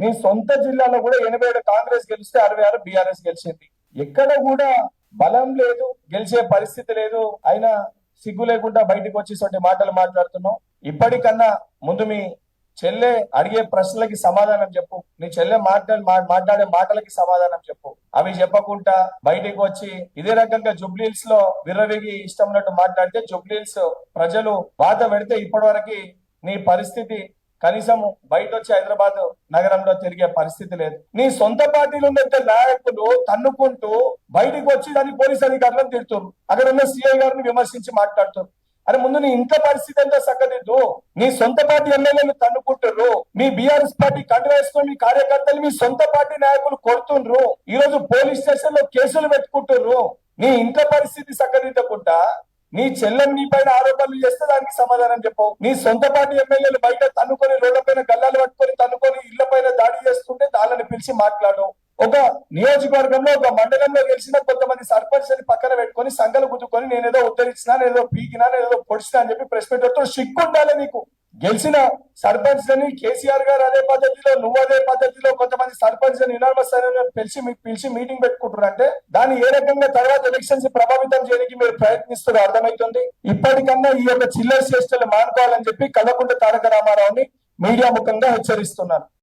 నీ సొంత జిల్లాలో కూడా 87 కాంగ్రెస్ గెలిస్తే 66 బీఆర్ఎస్ గెలిచింది. ఎక్కడ కూడా బలం లేదు, గెలిచే పరిస్థితి లేదు. అయినా సిగ్గు లేకుండా బయటకు వచ్చేసే మాటలు మాట్లాడుతున్నావు. ఇప్పటికన్నా ముందు మీ చెల్లె అడిగే ప్రశ్నలకి సమాధానం చెప్పు. నీ చెల్లె మాట్లాడే మాటలకి సమాధానం చెప్పు. అవి చెప్పకుండా బయటకు వచ్చి ఇదే రకంగా జుబ్లీహిల్స్ లో విర్రవీగి ఇష్టం ఉన్నట్టు మాట్లాడితే జుబ్లీహిల్స్ ప్రజలు బాధ పెడితే ఇప్పటి నీ పరిస్థితి కనీసం బయట వచ్చి హైదరాబాద్ నగరంలో తిరిగే పరిస్థితి లేదు. నీ సొంత పార్టీలు ఉన్న నాయకులు తన్నుకుంటూ బయటకు వచ్చి దాన్ని పోలీస్ అధికారులను తిడుతున్నారు. అక్కడ ఉన్న సిఐ గారిని విమర్శించి మాట్లాడుతారు. అరే ముందు నీ ఇంట్లో పరిస్థితి ఎంతో సక్కదిద్దు. నీ సొంత పార్టీ ఎమ్మెల్యేలు తన్నుకుంటుర్రు. మీ బీఆర్ఎస్ పార్టీ కండువేసుకుని మీ కార్యకర్తలు మీ సొంత పార్టీ నాయకులు కొడుతుండ్రు. ఈ రోజు పోలీస్ స్టేషన్ లో కేసులు పెట్టుకుంటుర్రు. నీ ఇంట్లో పరిస్థితి సక్కదిద్దకుండా నీ చెల్లెని నీ పైన ఆరోపణలు చేస్తే దానికి సమాధానం చెప్పవు. నీ సొంత పార్టీ ఎమ్మెల్యేలు బయట తన్నుకొని రోడ్ల పైన గల్లాలు పట్టుకొని తన్నుకొని ఇళ్ల పైన దాడి చేస్తుంటే దాళ్ళని పిలిచి మాట్లాడు. ఒక నియోజకవర్గంలో ఒక మండలంలో గెలిచిన కొంతమంది సర్పంచ్ అని పక్కన పెట్టుకొని సంఘాలు గుద్దుకొని నేనేదో ఉద్ధరించినా, నేనేదో పీకినా, నేనేదో పొడిచినా అని చెప్పి ప్రెస్ మీట్ పెడుతూ సిగ్గు ఉండాలి నీకు. గెలిచిన సర్పంచ్ అని కేసీఆర్ గారు అదే పద్ధతిలో, నువ్వు అదే పద్ధతిలో కొంతమంది సర్పంచ్ అని ఇనామస్ పిలిచి మీటింగ్ పెట్టుకుంటారు అంటే దాన్ని ఏ రకంగా తర్వాత ఎలక్షన్స్ ప్రభావితం చేయడానికి మీరు ప్రయత్నిస్తారో అర్థమవుతుంది. ఇప్పటికన్నా ఈ యొక్క చిల్లర చేష్టలు మానుకోవాలని చెప్పి కల్వకుంట్ల తారక రామారావుని మీడియా ముఖంగా హెచ్చరిస్తున్నాను.